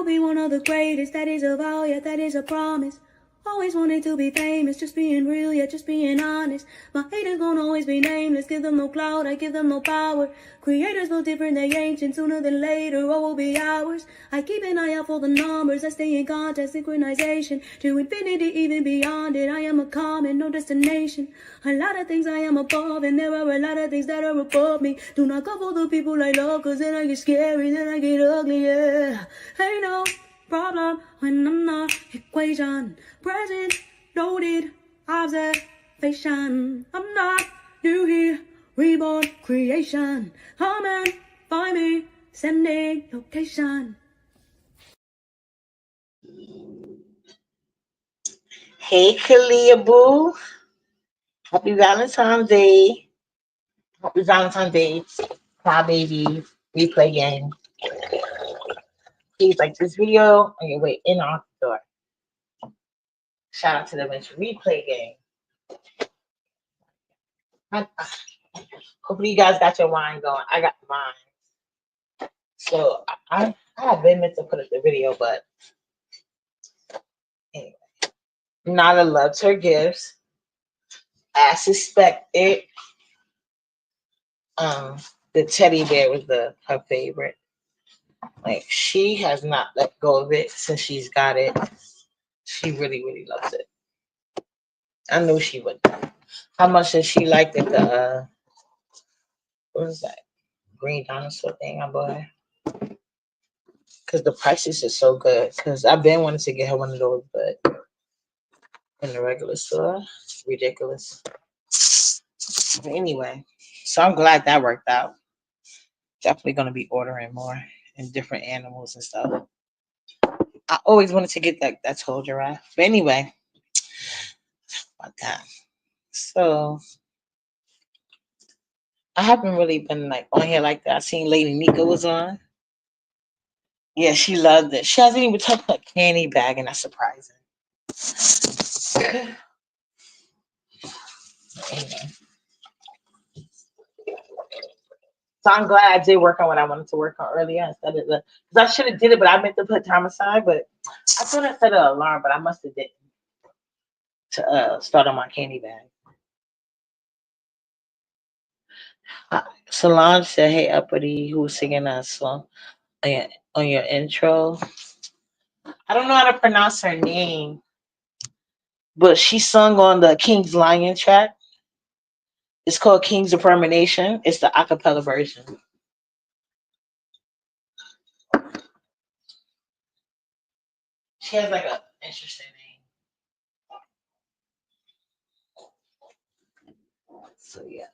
will be one of the greatest. That is a vow, yeah, that is a promise. Always wanted to be famous, just being real, yeah, just being honest. My haters gon' always be nameless, give them no clout, I give them no power. Creators feel different, they ancient, sooner than later, all will be ours. I keep an eye out for the numbers, I stay in contact, synchronization. To infinity, even beyond it, I am a common, no destination. A lot of things I am above, and there are a lot of things that are above me. Do not go for the people I love, cause then I get scary, then I get ugly, yeah. Ain't no problem when I'm not equation. Present, noted, observation. I'm not new here, reborn creation. Come and find me, sending location. Hey, Kalia Boo. Happy Valentine's Day. Happy Valentine's Day. Cry baby. Replay game. Please like this video on your way in or out the door. Shout out to the Adventure Replay game. Hopefully you guys got your wine going. I got mine. So I have been meant to put up the video, but anyway. Nala loves her gifts. As suspected. The teddy bear was her favorite. Like, she has not let go of it since she's got it. She really, really loves it. I knew she would. How much does she like the what is that? Green dinosaur thing I bought her? Because the prices are so good. Because I've been wanting to get her one of those, but in the regular store, it's ridiculous. But anyway, so I'm glad that worked out. Definitely going to be ordering more and different animals and stuff. I always wanted to get that tall giraffe. But anyway, about that. So I haven't really been like on here like that. I seen Lady Nika was on. Yeah, she loved it. She hasn't even touched her candy bag, and that's surprising. Anyway. So I'm glad I did work on what I wanted to work on earlier instead of because I should have did it, but I meant to put time aside. But I thought I set an alarm, but I must have didn't to start on my candy bag. Solange said, "Hey, uppity, who was singing that song on your intro?" I don't know how to pronounce her name, but she sung on the King's Lion track. It's called King's Determination. It's the acapella version. She has like a interesting name. So yeah.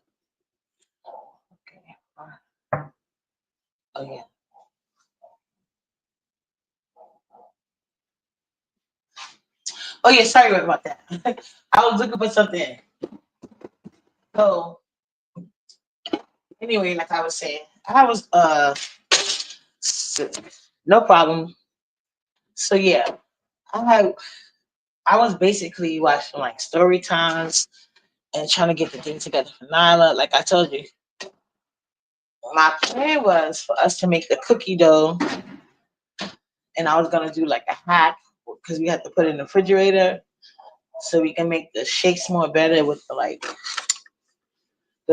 Okay. Oh yeah. Oh yeah, sorry about that. I was looking for something. So anyway, like I was saying, I was no problem. So yeah, I was basically watching like story times and trying to get the thing together for Nyla. Like I told you, my plan was for us to make the cookie dough, and I was gonna do like a hack because we had to put it in the refrigerator so we can make the shakes more better with the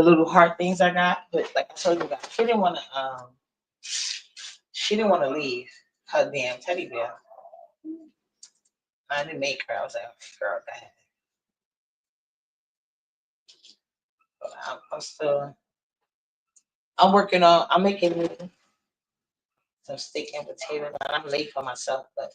little heart things I got. But like I told you guys, she didn't want to leave her damn teddy bear. I didn't make her. I was like, okay, girl, go ahead. But I'm making some steak and potato. I'm late for myself, but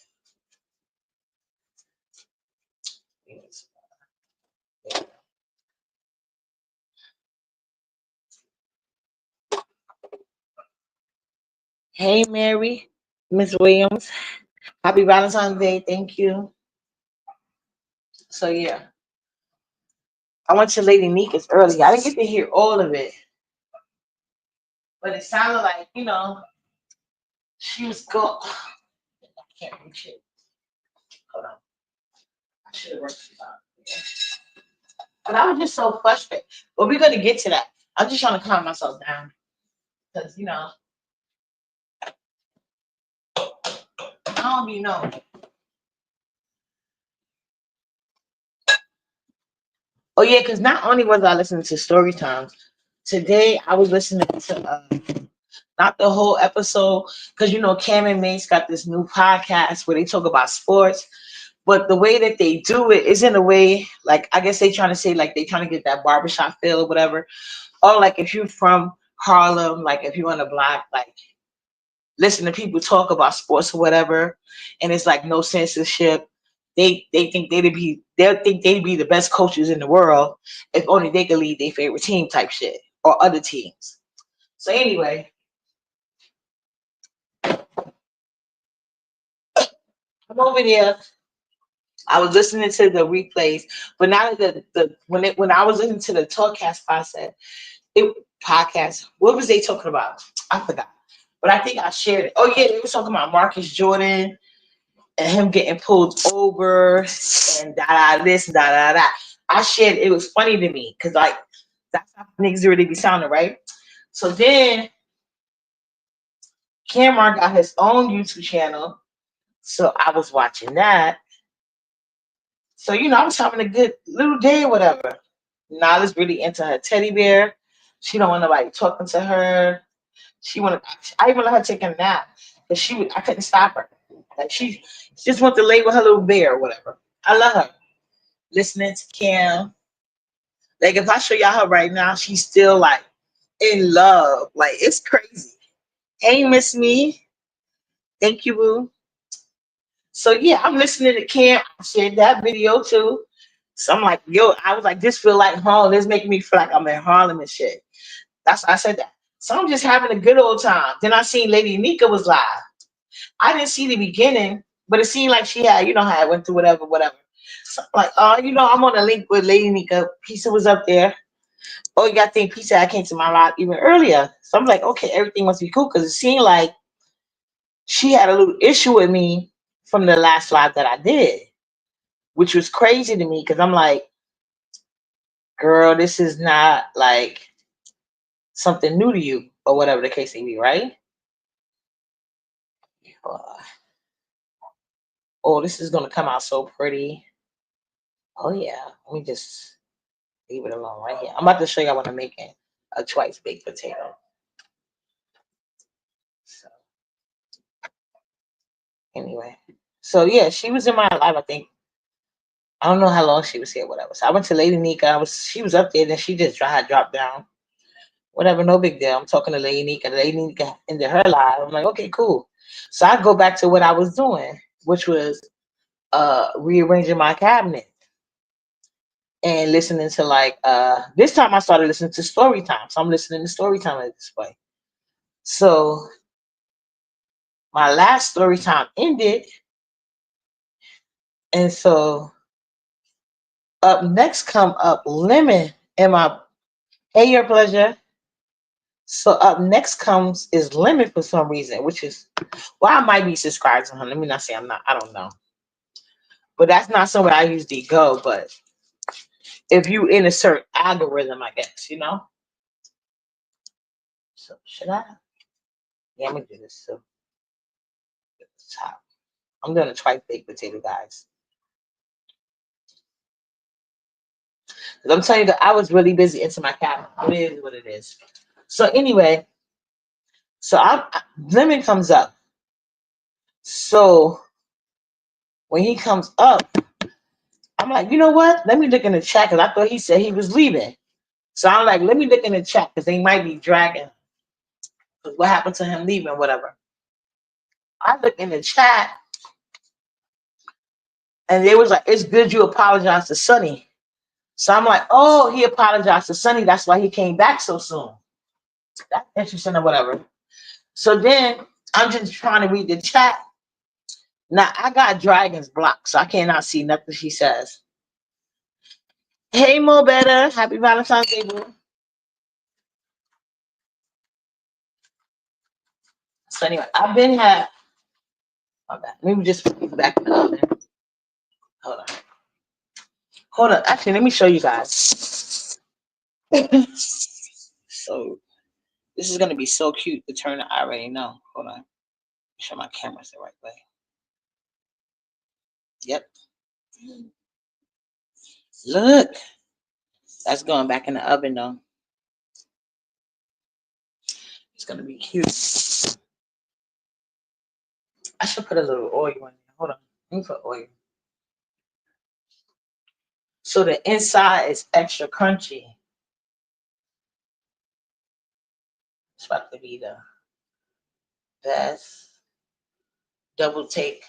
hey, Mary, Miss Williams, happy Valentine's Day. Thank you. So yeah, I went to Lady Nika's early. I didn't get to hear all of it, but it sounded like she was going. I can't reach it. Hold on. I should have worked it out. But I was just so frustrated. But we're gonna get to that. I'm just trying to calm myself down because I don't be know. Oh yeah, because not only was I listening to story times, today I was listening to not the whole episode, because you know Cam and Mace got this new podcast where they talk about sports, but the way that they do it is in a way like I guess they trying to say like they trying to get that barbershop feel or whatever. Or like if you're from Harlem, like if you're on the block, like listen to people talk about sports or whatever, and it's like no censorship. They think they'd be the best coaches in the world if only they could lead their favorite team type shit or other teams. So anyway, I'm over there. I was listening to the replays, but now that when I was listening to the talkcast podcast, what was they talking about? I forgot, but I think I shared it. Oh yeah, they were talking about Marcus Jordan and him getting pulled over and da da this da da da. I shared it was funny to me because like that's how niggas really be sounding, right? So then Cameron got his own YouTube channel, so I was watching that. So you know I was having a good little day or whatever. Nala's really into her teddy bear. She don't want nobody talking to her. She wanted. I even let her take a nap because I couldn't stop her. Like she just wanted to lay with her little bear or whatever. I love her. Listening to Cam. Like if I show y'all her right now, she's still like in love. Like it's crazy. Hey, Miss Me. Thank you, boo. So yeah, I'm listening to Cam. I shared that video too. So I'm like, yo, I was like, this feel like home. This making me feel like I'm in Harlem and shit. That's why I said that. So I'm just having a good old time. Then I seen Lady Nika was live. I didn't see the beginning, but it seemed like she had, you know how I went through whatever, whatever. So I'm like, oh, you know, I'm on a link with Lady Nika. Pizza was up there. Oh, you got to think Pizza I came to my live even earlier. So I'm like, okay, everything must be cool because it seemed like she had a little issue with me from the last live that I did, which was crazy to me because I'm like, girl, this is not like something new to you or whatever the case may be, right? Oh, this is gonna come out so pretty. Oh yeah, let me just leave it alone right here. I'm about to show y'all what I'm making a twice baked potato. So anyway, so yeah, she was in my life. I think I don't know how long she was here, whatever. So I went to Lady Nika. She was up there, then she just dropped down. Whatever, no big deal. I'm talking to Lady Nika. Lady Nika into her live. I'm like, okay, cool. So I go back to what I was doing, which was rearranging my cabinet and listening to like this time I started listening to story time. So I'm listening to story time at this point. So my last story time ended, and so up next come up Lemon and my hey your pleasure. So up next comes is Lemon for some reason, which is well I might be subscribed to him. Let me not say I'm not. I don't know, but that's not somewhere I usually go. But if you in a certain algorithm, I guess you know. So should I? Yeah, I'm gonna do this. So top. I'm doing a twice baked potato, guys. Because I'm telling you that I was really busy into my cabinet. It is what it is. So anyway, so Lemon comes up. So when he comes up, I'm like, you know what? Let me look in the chat because I thought he said he was leaving. So I'm like, let me look in the chat because they might be dragging. Because what happened to him leaving, whatever. I look in the chat and they was like, it's good you apologize to Sonny. So I'm like, oh, he apologized to Sonny. That's why he came back so soon. That's interesting or whatever. So then I'm just trying to read the chat. Now I got dragons blocked, so I cannot see nothing she says. Hey Mo Better, happy Valentine's Day, boo. So anyway, I've been had okay, let me just put these back in the oven. Hold on. Hold on. Actually, let me show you guys. So this is gonna be so cute to turn. I already know. Hold on. Make sure my camera's the right way. Yep. Look, that's going back in the oven though. It's gonna be cute. I should put a little oil in there. Hold on. Let me put oil. So the inside is extra crunchy. It's about to be the best double take.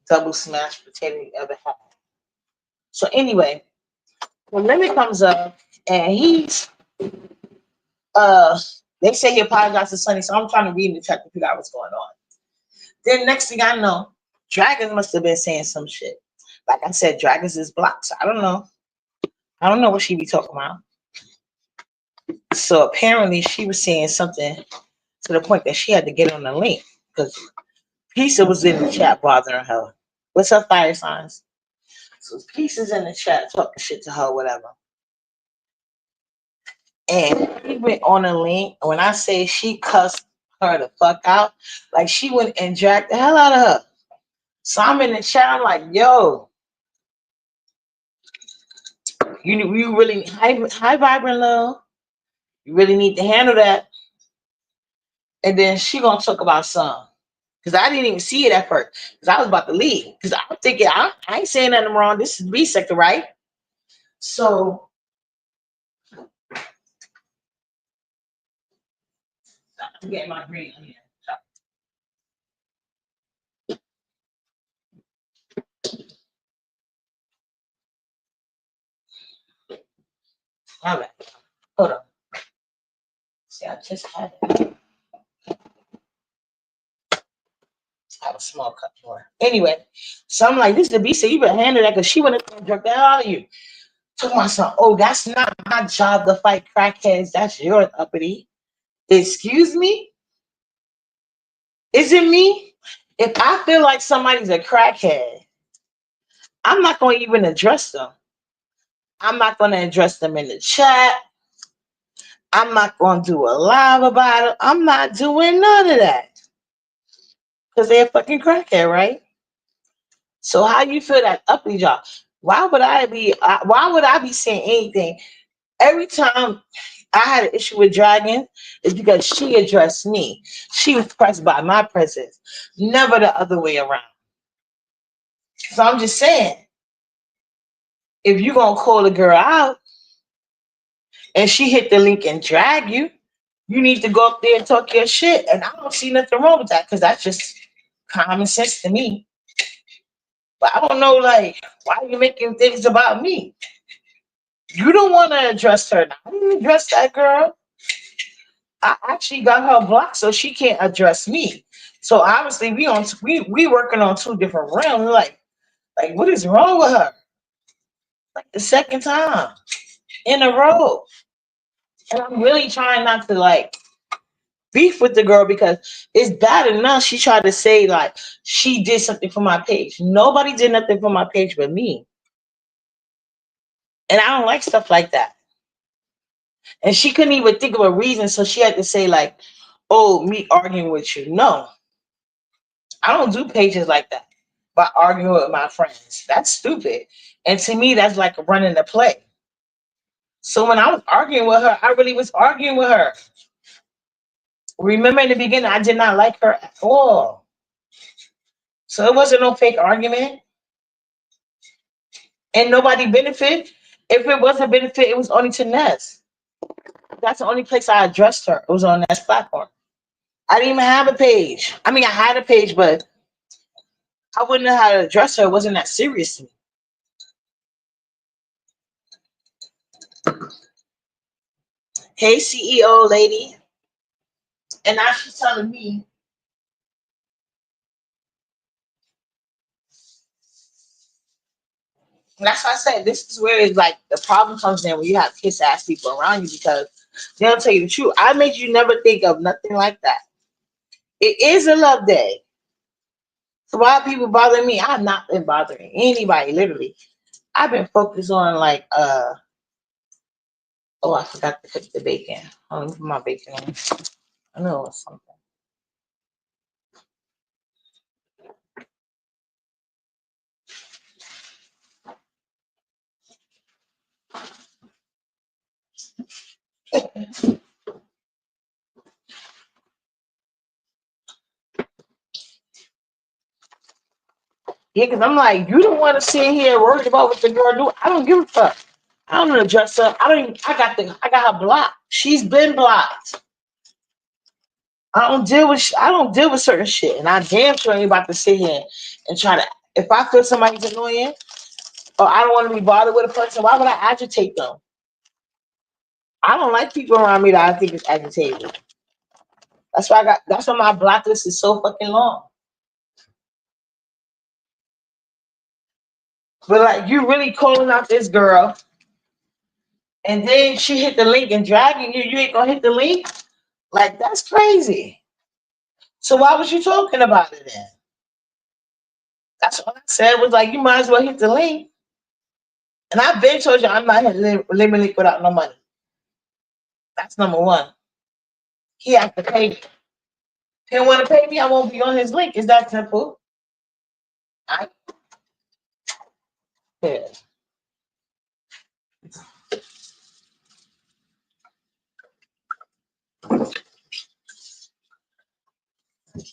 Double smashed potato you ever had. So anyway, when Lemon comes up and he's uh they say he apologized to Sonny, so I'm trying to read in the chat to figure out what's going on. Then next thing I know, Dragons must have been saying some shit. Like I said, Dragons is blocked. So I don't know. I don't know what she be talking about. So apparently she was saying something to the point that she had to get on the link because Pizza was in the chat bothering her. What's her fire signs? So Pizza's in the chat talking shit to her, whatever. And he went on a link. When I say she cussed her the fuck out, like she went and dragged the hell out of her. So I'm in the chat. I'm like, yo, you really hi vibrant love. You really need to handle that. And then she gonna talk about some. Because I didn't even see it at first. Because I was about to leave. Because I'm thinking, I ain't saying nothing wrong. This is B sector, right? So I'm getting my green onion. All right. Hold on. See, I just had it. I have a small cup more. Anyway, so I'm like, this is the B sector. You better handle that because she wouldn't have drunk that out of you. Told my son, oh, that's not my job to fight crackheads. That's yours, uppity. Excuse me? Is it me? If I feel like somebody's a crackhead, I'm not going to even address them. I'm not going to address them in the chat. I'm not going to do a live about it. I'm not doing none of that. Because they're a fucking crackhead, right? So how you feel that uppity job? Why would I be saying anything? Every time I had an issue with Dragon, it's because she addressed me. She was pressed by my presence, never the other way around. So I'm just saying, if you're going to call a girl out and she hit the link and drag you, you need to go up there and talk your shit. And I don't see nothing wrong with that because that's just common sense to me. But I don't know, like, why are you making things about me? You don't want to address her. I didn't address that girl. I actually got her blocked so she can't address me. So obviously we working on two different realms. Like what is wrong with her? Like the second time in a row. And I'm really trying not to like beef with the girl because it's bad enough she tried to say like she did something for my page. Nobody did nothing for my page but me. And I don't like stuff like that. And she couldn't even think of a reason, so she had to say like, oh, me arguing with you. No, I don't do pages like that by arguing with my friends. That's stupid. And to me, that's like running the play. So when I was arguing with her, I really was arguing with her. Remember in the beginning, I did not like her at all. So it wasn't no fake argument. And nobody benefit. If it was a benefit, it was only to Ness. That's the only place I addressed her. It was on Ness platform. I didn't even have a page. I mean, I had a page, but I wouldn't know how to address her. It wasn't that serious to me. Hey, CEO lady. And now she's telling me, and that's why I said this is where it's like the problem comes in when you have kiss ass people around you because they'll tell you the truth. I made you never think of nothing like that. It is a love day. So why are people bothering me? I've not been bothering anybody, literally. I've been focused on like oh, I forgot to cook the bacon. Let me put my bacon on. I know it was something. Yeah, because I'm like, you don't want to sit here worried about what the girl do. I don't give a fuck. I don't know the dress up. I don't even. I got her blocked. She's been blocked. I don't deal with certain shit, and I damn sure ain't about to sit here and try to. If I feel somebody's annoying or I don't want to be bothered with a person, why would I agitate them? I don't like people around me that I think is agitated. That's why I got. That's why my blacklist is so fucking long. But like, you really calling out this girl, and then she hit the link and dragging you. You ain't gonna hit the link. Like that's crazy. So why was you talking about it then? That's what I said. Was like you might as well hit the link. And I've been told you I'm not hitting limit link without no money. That's number one. He has to pay me. If he don't want to pay me, I won't be on his link. It's that simple. I yeah.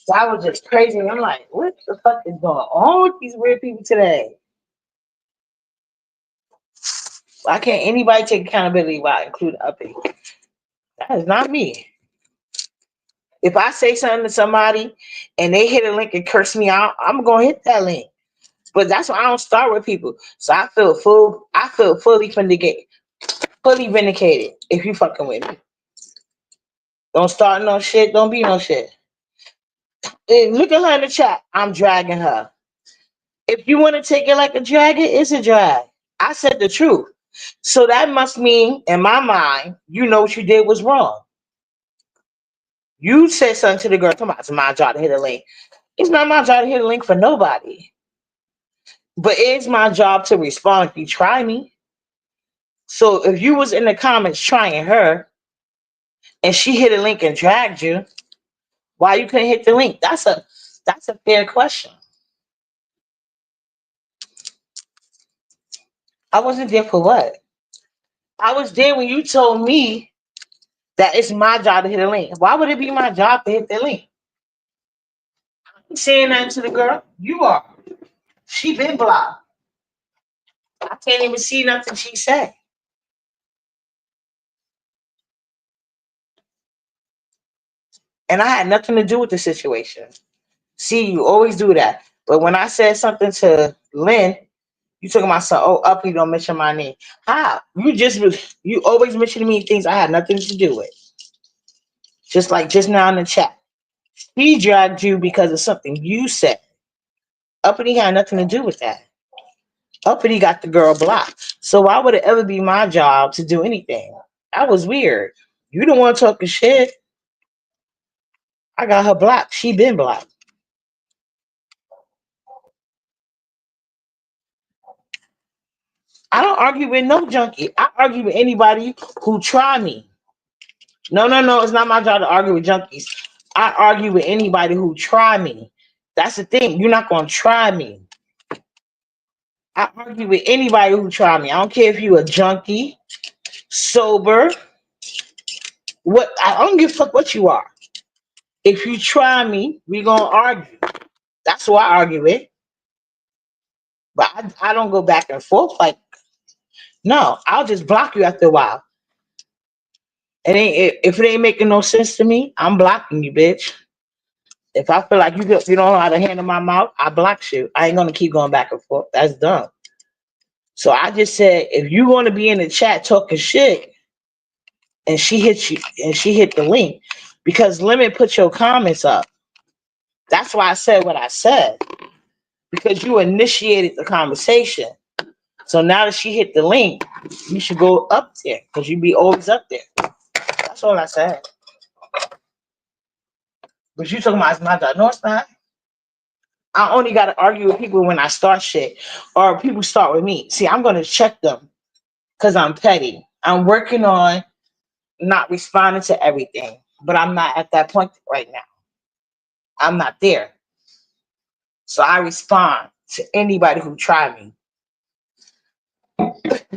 That was just crazy. I'm like, what the fuck is going on with these weird people today? Why can't anybody take accountability while including upping? That is not me. If I say something to somebody and they hit a link and curse me out, I'm gonna hit that link. But that's why I don't start with people. So I feel fully vindicated if you fucking with me. Don't start no shit, don't be no shit. And look at her in the chat. I'm dragging her. If you want to take it like a drag, it is a drag. I said the truth. So that must mean, in my mind, you know what you did was wrong. You said something to the girl, come on, it's my job to hit a link. It's not my job to hit a link for nobody. But it's my job to respond if you try me. So if you was in the comments trying her and she hit a link and dragged you, why you couldn't hit the link? That's a fair question. I wasn't there for what? I was there when you told me that it's my job to hit a link. Why would it be my job to hit the link? I ain't saying nothing to the girl. You are. She been blocked. I can't even see nothing she said. And I had nothing to do with the situation. See, you always do that. But when I said something to Lynn, you talking about some, oh, up, you don't mention my name. How? You always mention me things I had nothing to do with. Just like just now in the chat. He dragged you because of something you said. Uppity had nothing to do with that. Uppity got the girl blocked. So why would it ever be my job to do anything? That was weird. You don't want to talk shit. I got her blocked. She been blocked. I don't argue with no junkie. I argue with anybody who try me. No, no, no. It's not my job to argue with junkies. I argue with anybody who try me. That's the thing. You're not gonna try me. I argue with anybody who try me. I don't care if you a junkie, sober, what I don't give a fuck what you are. If you try me, we gonna argue. That's who I argue with. But I don't go back and forth like no. I'll just block you after a while. If it ain't making no sense to me, I'm blocking you, bitch. If I feel like you don't know how to handle my mouth, I block you. I ain't gonna keep going back and forth. That's dumb. So I just said, if you want to be in the chat talking shit, and she hit you, and she hit the link, because Lemon put your comments up. That's why I said what I said, because you initiated the conversation. So now that she hit the link, you should go up there because you be always up there. That's all I said. But you talking about it's not that? No, it's not. I only got to argue with people when I start shit, or people start with me. See, I'm gonna check them because I'm petty. I'm working on not responding to everything, but I'm not at that point right now. I'm not there, so I respond to anybody who try me.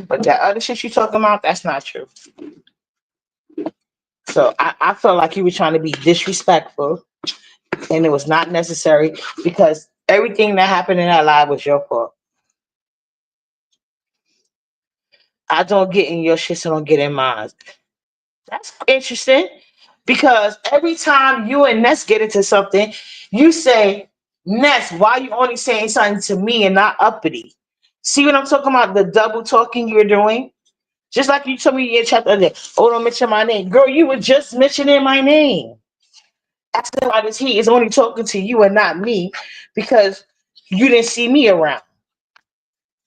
But that other shit you talking about, that's not true. So I felt like you were trying to be disrespectful, and it was not necessary because everything that happened in that live was your fault. I don't get in your shit, so don't get in mine. That's interesting because every time you and Ness get into something, you say, Ness, why you only saying something to me and not uppity? See what I'm talking about? The double talking you're doing? Just like you told me in your chat the other day, oh, don't mention my name. Girl, you were just mentioning my name. Asking why this he is only talking to you and not me because you didn't see me around.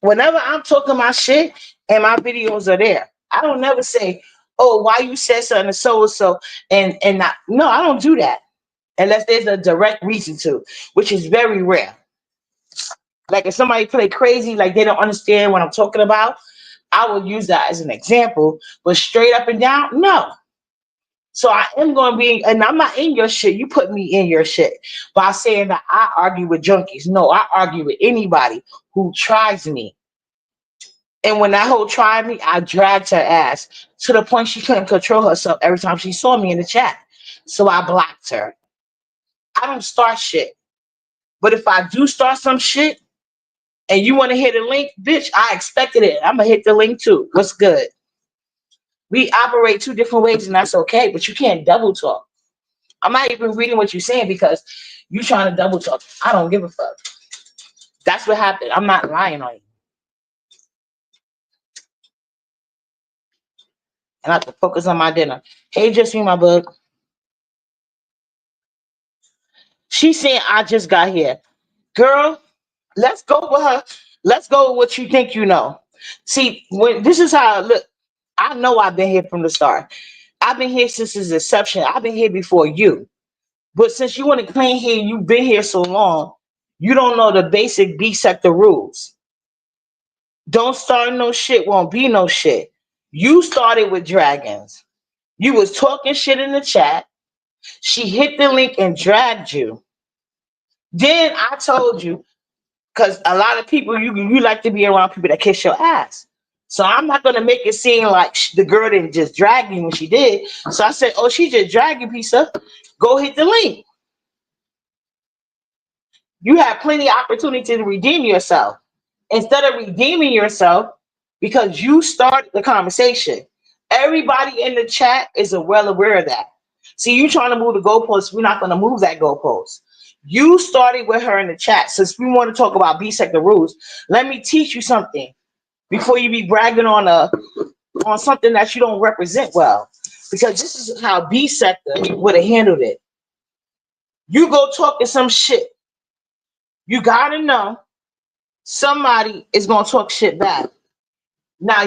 Whenever I'm talking my shit and my videos are there, I don't never say, "Oh, why you said something to so and so," and not. No, I don't do that unless there's a direct reason to, which is very rare. Like if somebody play crazy, like they don't understand what I'm talking about, I would use that as an example. But straight up and down, no. So I am going to be, and I'm not in your shit. You put me in your shit by saying that I argue with junkies. No, I argue with anybody who tries me. And when that hoe tried me, I dragged her ass to the point she couldn't control herself every time she saw me in the chat. So I blocked her. I don't start shit. But if I do start some shit and you want to hit a link, bitch, I expected it. I'm going to hit the link too. What's good? We operate two different ways and that's okay, but you can't double talk. I'm not even reading what you're saying because you trying to double talk. I don't give a fuck. That's what happened. I'm not lying on you. And I have to focus on my dinner. Hey, just me, my bug. She saying I just got here. Girl, let's go with her. Let's go with what you think you know. See, when this is how I look, I know I've been here from the start. I've been here since its inception. I've been here before you. But since you want to claim here, you've been here so long, you don't know the basic B sector rules. Don't start no shit, won't be no shit. You started with dragons. You was talking shit in the chat. She hit the link and dragged you. Then I told you, because a lot of people, you like to be around people that kiss your ass. So I'm not going to make it seem like the girl didn't just drag you when she did. So I said, oh, she just dragged you, pizza. Go hit the link. You have plenty of opportunity to redeem yourself. Instead of redeeming yourself, because you started the conversation, everybody in the chat is well aware of that. See, you trying to move the goalposts, we're not going to move that goalpost. You started with her in the chat. Since we want to talk about B sector rules, let me teach you something before you be bragging on something that you don't represent well. Because this is how B sector would have handled it. You go talking some shit. You gotta know somebody is gonna talk shit back. Now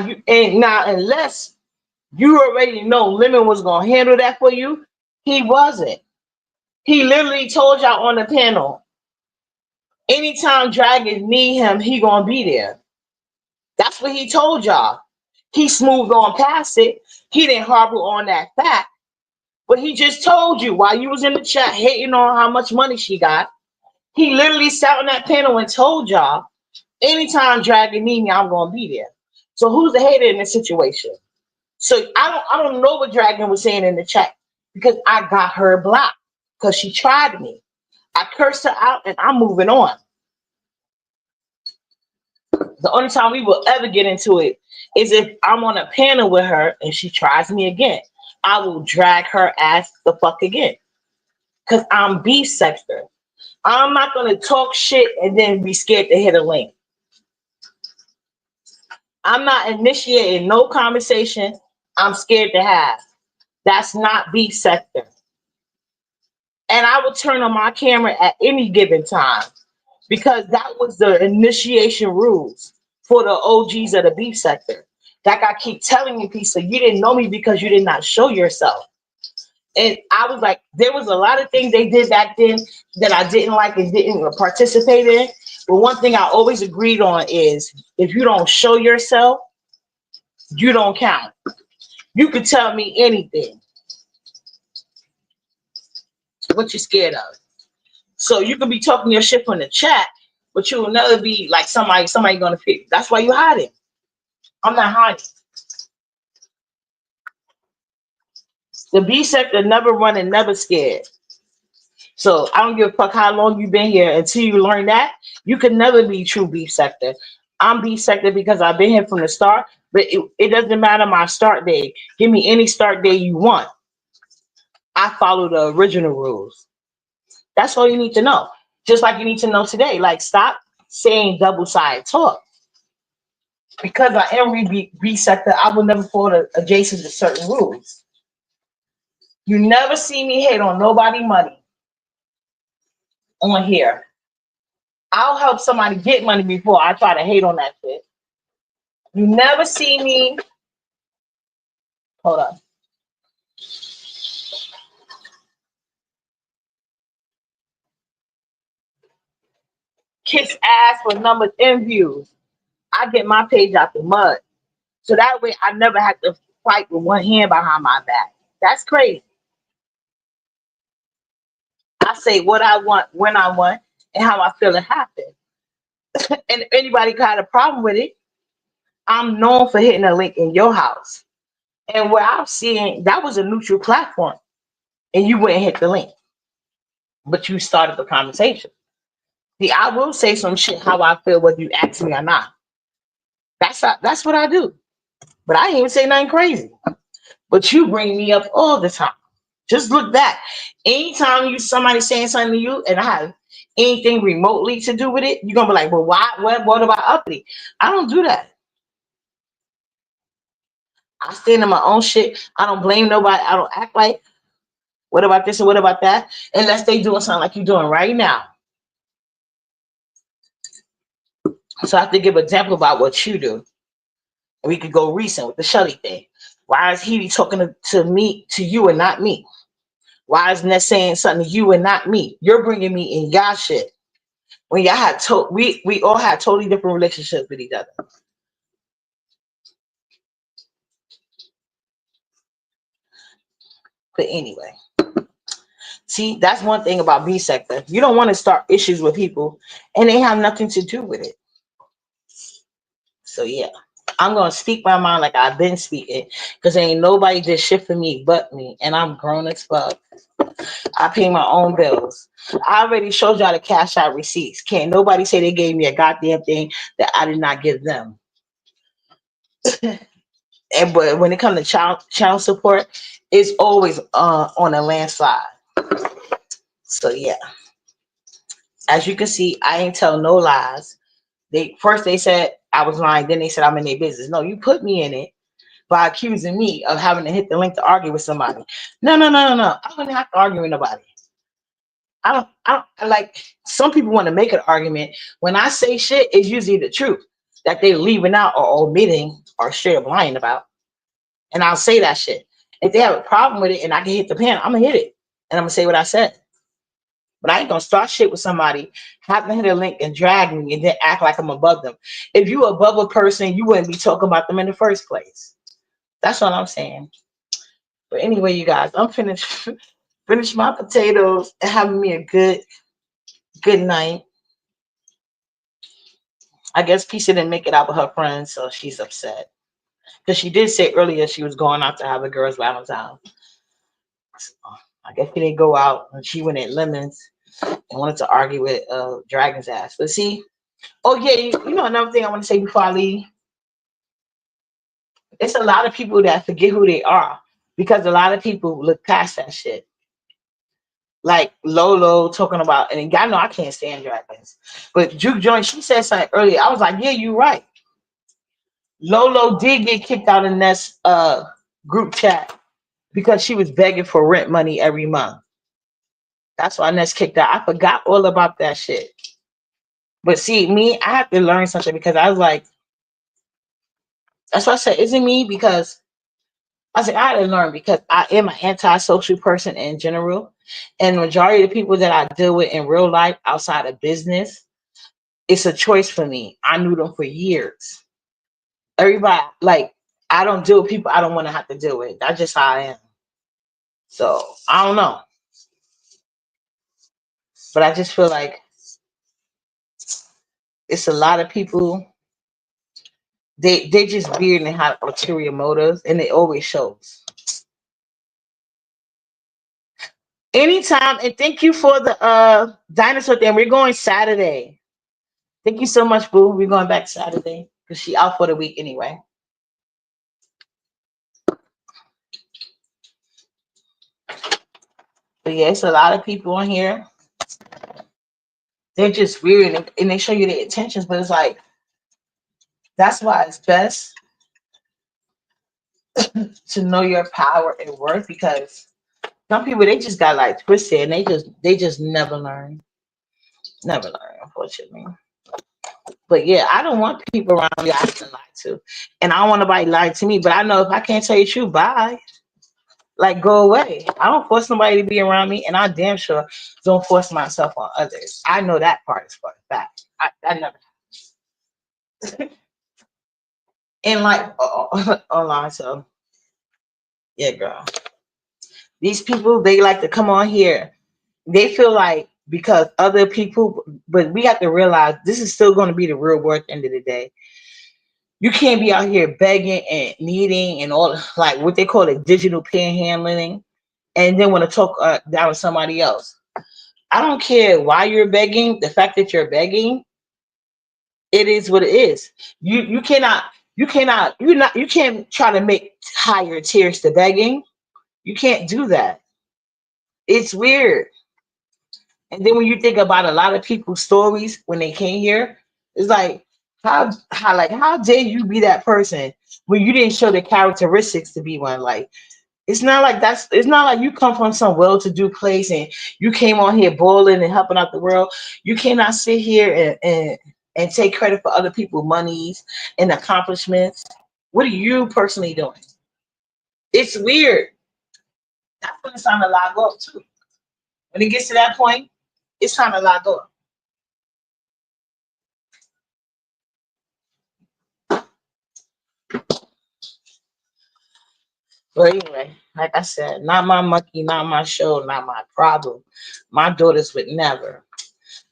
unless you already know Lemon was gonna handle that for you, he wasn't. He literally told y'all on the panel, anytime Dragons need him, he gonna be there. That's what he told y'all. He smoothed on past it. He didn't harbor on that fact, but he just told you while you was in the chat hating on how much money she got. He literally sat on that panel and told y'all, anytime Dragon need me, I'm gonna be there. So who's the hater in this situation? So I don't know what Dragon was saying in the chat because I got her blocked because she tried me. I cursed her out and I'm moving on. The only time we will ever get into it is if I'm on a panel with her and she tries me again. I will drag her ass the fuck again because I'm B sector. I'm not gonna talk shit and then be scared to hit a link. I'm not initiating no conversation I'm scared to have. That's not B sector. And I would turn on my camera at any given time because that was the initiation rules for the OGs of the B sector. Like I keep telling you, Pisa, you didn't know me because you did not show yourself. And I was like, there was a lot of things they did back then that I didn't like and didn't participate in. But one thing I always agreed on is if you don't show yourself, you don't count. You could tell me anything. What you scared of? So you could be talking your shit from the chat, but you will never be like somebody gonna pick. That's why you hiding. I'm not hiding. The B sector never run and never scared. So I don't give a fuck how long you've been here until you learn that. You can never be true B sector. I'm B sector because I've been here from the start, but it doesn't matter my start day. Give me any start day you want. I follow the original rules. That's all you need to know. Just like you need to know today. Like, stop saying double-sided talk. Because I am B sector, I will never fall adjacent to certain rules. You never see me hate on nobody money on here. I'll help somebody get money before I try to hate on that shit. You never see me. Hold on. Kiss ass for numbers and views. I get my page out the mud. So that way I never have to fight with one hand behind my back. That's crazy. I say what I want, when I want, and how I feel it happen. And if anybody got a problem with it, I'm known for hitting a link in your house. And where I'm seeing that was a neutral platform, and you wouldn't hit the link, but you started the conversation. See, I will say some shit how I feel whether you ask me or not. That's what I do. But I ain't even say nothing crazy. But you bring me up all the time. Just look back. Anytime you somebody saying something to you and I have anything remotely to do with it, you're gonna be like, well, why what about uppity? I don't do that. I stand in my own shit. I don't blame nobody. I don't act like what about this and what about that? Unless they doing something like you're doing right now. So I have to give an example about what you do. We could go recent with the Shelly thing. Why is he talking to me, to you, and not me? Why isn't that saying something to you and not me? You're bringing me in y'all shit. When y'all had we all had totally different relationships with each other. But anyway, see, that's one thing about B sector. You don't want to start issues with people, and they have nothing to do with it. So yeah, I'm gonna speak my mind like I've been speaking, because ain't nobody did shit for me but me, and I'm grown as fuck. I pay my own bills. I already showed y'all the cash out receipts. Can't nobody say they gave me a goddamn thing that I did not give them. And but when it comes to child support, it's always on a landslide. So yeah, as you can see, I ain't tell no lies. They said I was lying, then they said I'm in their business. No, you put me in it by accusing me of having to hit the link to argue with somebody. No. I wouldn't have to argue with nobody. I like some people want to make an argument. When I say shit, it's usually the truth that they leaving out or omitting or straight up lying about. And I'll say that shit. If they have a problem with it and I can hit the pen, I'm gonna hit it. And I'm gonna say what I said. But I ain't gonna start shit with somebody, have them hit a link and drag me and then act like I'm above them. If you above a person, you wouldn't be talking about them in the first place. That's what I'm saying. But anyway, you guys, I'm finished finish my potatoes and having me a good night. I guess Keisha didn't make it out with her friends, so she's upset. Because she did say earlier she was going out to have a girl's Valentine. So, I guess she didn't go out and she went at Lemons and wanted to argue with Dragon's ass. But see, oh yeah, you know another thing I want to say before I leave? It's a lot of people that forget who they are because a lot of people look past that shit. Like Lolo talking about, and y'all know I can't stand Dragons. But Juke Joint, she said something earlier. I was like, yeah, you're right. Lolo did get kicked out of Ness group chat because she was begging for rent money every month. That's why Ness kicked out. I forgot all about that shit. But see, me, I have to learn something because I was like, that's why I said, is it me? Because I said, I had to learn because I am an antisocial person in general. And the majority of the people that I deal with in real life outside of business, it's a choice for me. I knew them for years. Everybody, like, I don't deal with people I don't want to have to deal with. That's just how I am. So I don't know. But I just feel like it's a lot of people, they just weird and have ulterior motives and it always shows. Anytime, and thank you for the dinosaur thing. We're going Saturday. Thank you so much, Boo. We're going back Saturday because she out for the week anyway. But yeah, it's a lot of people on here. They're just weird and they show you their intentions, but it's like that's why it's best to know your power and worth because some people they just got like twisted and they just never learn. Never learn, unfortunately. But yeah, I don't want people around me I can lie to. And I don't want nobody lying to me. But I know if I can't tell you the truth, bye. Like go away. I don't force nobody to be around me, and I damn sure don't force myself on others. I know that part is for a fact. I never and like online. So yeah, girl. These people they like to come on here. They feel like because other people, but we have to realize this is still going to be the real world at the end of the day. You can't be out here begging and needing and all like what they call it digital panhandling, and then want to talk down with somebody else. I don't care why you're begging. The fact that you're begging, it is what it is. You cannot you can't try to make higher tiers to begging. You can't do that. It's weird. And then when you think about a lot of people's stories when they came here, it's like how dare you be that person when you didn't show the characteristics to be one? Like it's not like you come from some well-to-do place and you came on here boiling and helping out the world. You cannot sit here and take credit for other people's monies and accomplishments. What are you personally doing? It's weird. That's when it's time to log off too. When it gets to that point, it's time to log off. But anyway, like I said, not my monkey, not my show, not my problem. My daughters would never.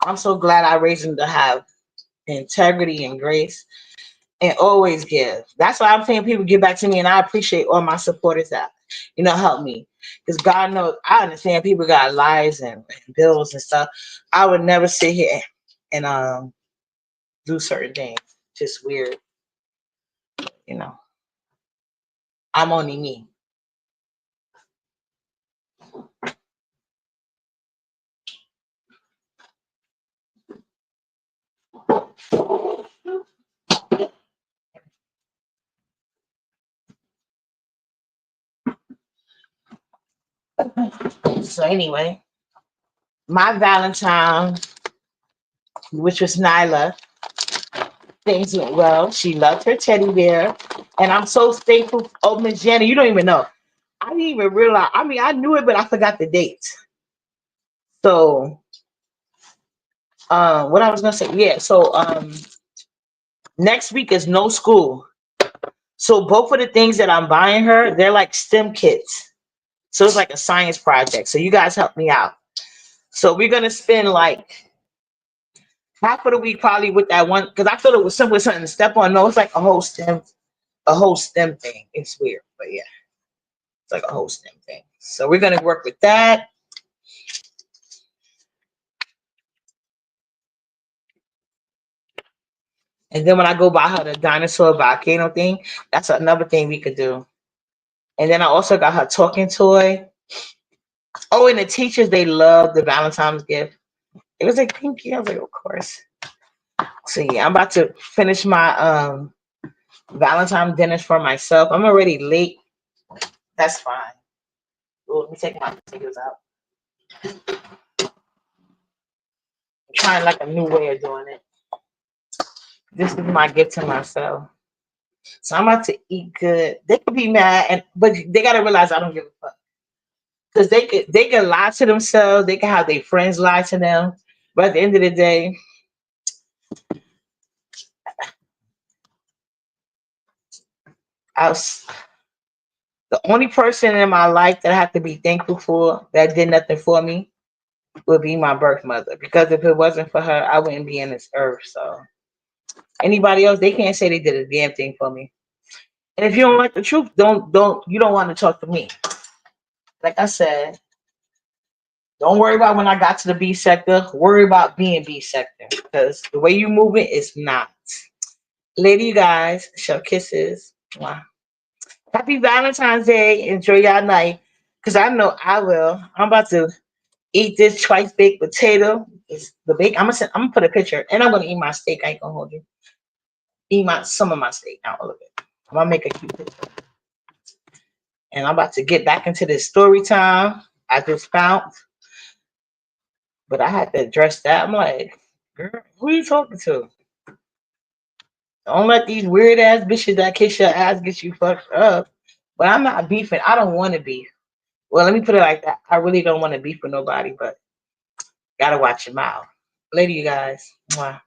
I'm so glad I raised them to have integrity and grace and always give. That's why I'm saying people give back to me, and I appreciate all my supporters that help me. Because God knows I understand people got lives and bills and stuff. I would never sit here and do certain things. Just weird, you know. I'm only me. So anyway, my Valentine, which was Nyla, things went well. She loved her teddy bear, and I'm so thankful. Oh, Miss Jenny, you don't even know. I didn't even realize. I mean, I knew it, but I forgot the dates. So, what I was gonna say, yeah. So, next week is no school. So both of the things that I'm buying her, they're like STEM kits. So it's like a science project. So you guys help me out. So we're gonna spend like half of the week probably with that one because I thought it was simply something to step on. No, it's like a whole STEM thing. It's weird, but yeah, it's like a whole STEM thing. So we're gonna work with that. And then when I go buy her the dinosaur volcano thing, that's another thing we could do. And then I also got her talking toy. Oh, and the teachers they love the Valentine's gift. It was like thank you. I was like, of course. So yeah, I'm about to finish my Valentine dinners for myself. I'm already late. That's fine. Ooh, let me take my fingers out. I'm trying like a new way of doing it. This is my gift to myself. So I'm about to eat good. They could be mad, but they gotta realize I don't give a fuck. Because they could lie to themselves. They can have their friends lie to them. But at the end of the day, I was the only person in my life that I have to be thankful for that did nothing for me would be my birth mother. Because if it wasn't for her, I wouldn't be in this earth. So anybody else, they can't say they did a damn thing for me. And if you don't like the truth, don't you don't want to talk to me. Like I said, Don't worry about when I got to the B sector. Worry about being B sector. Because the way you move it is not. Later, you guys. Show kisses. Wow. Happy Valentine's Day. Enjoy your night. Because I know I will. I'm about to eat this twice baked potato. It's the bake. I'm gonna put a picture, and I'm gonna eat my steak. I ain't gonna hold you. Eat some of my steak, not all of it. I'm gonna make a cute picture. And I'm about to get back into this story time I just found. But I had to address that. I'm like, girl, who are you talking to? Don't let these weird ass bitches that kiss your ass get you fucked up. But I'm not beefing. I don't want to beef. Well, let me put it like that. I really don't want to beef with nobody, but gotta watch your mouth. Later, you guys. Mwah.